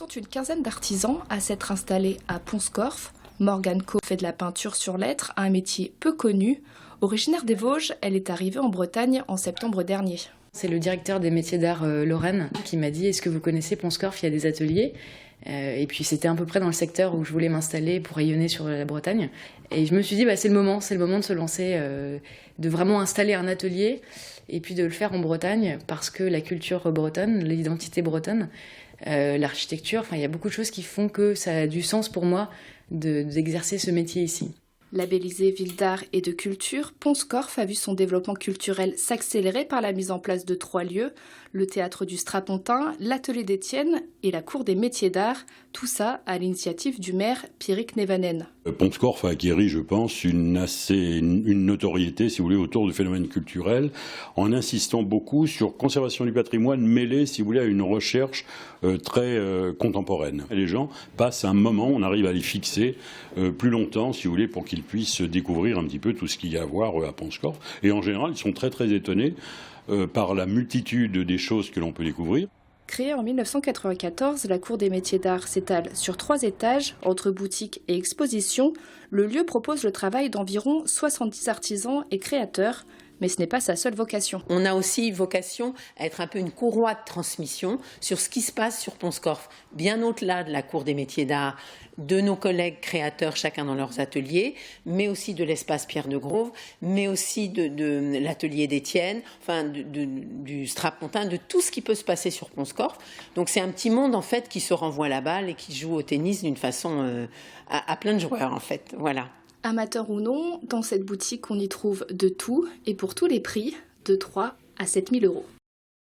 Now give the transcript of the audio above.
sont une quinzaine d'artisans à s'être installés à Pont-Scorff. Morgane Co fait de la peinture sur lettres, un métier peu connu. Originaire des Vosges, elle est arrivée en Bretagne en septembre dernier. C'est le directeur des métiers d'art Lorraine qui m'a dit « Est-ce que vous connaissez Pont-Scorff ? Il y a des ateliers ?» Et puis c'était à peu près dans le secteur où je voulais m'installer pour rayonner sur la Bretagne. Et je me suis dit c'est le moment de se lancer, de vraiment installer un atelier et puis de le faire en Bretagne parce que la culture bretonne, l'identité bretonne, l'architecture, il y a beaucoup de choses qui font que ça a du sens pour moi d'exercer ce métier ici. Labellisée ville d'art et de culture, Pont-Scorff a vu son développement culturel s'accélérer par la mise en place de 3 lieux, le théâtre du Strapontin, l'atelier d'Étienne et la cour des métiers d'art, tout ça à l'initiative du maire Pierrick Nevanen. Pont-Scorff a acquis, je pense, une notoriété, si vous voulez, autour du phénomène culturel, en insistant beaucoup sur conservation du patrimoine mêlé, si vous voulez, à une recherche très contemporaine. Les gens passent un moment, on arrive à les fixer plus longtemps, si vous voulez, pour qu'ils puissent découvrir un petit peu tout ce qu'il y a à voir à Pont-Scorff. Et en général, ils sont très très étonnés par la multitude des choses que l'on peut découvrir. Créée en 1994, la Cour des métiers d'art s'étale sur 3 étages, entre boutiques et expositions. Le lieu propose le travail d'environ 70 artisans et créateurs. Mais ce n'est pas sa seule vocation. On a aussi vocation à être un peu une courroie de transmission sur ce qui se passe sur Pont-Scorff, bien au-delà de la Cour des métiers d'art, de nos collègues créateurs, chacun dans leurs ateliers, mais aussi de l'espace Pierre de Grove, mais aussi de l'atelier d'Étienne, du Strapontin, de tout ce qui peut se passer sur Pont-Scorff. Donc c'est un petit monde en fait qui se renvoie la balle et qui joue au tennis d'une façon à plein de joueurs en fait. Voilà. Amateur ou non, dans cette boutique, on y trouve de tout et pour tous les prix, de 3 à 7 000 euros.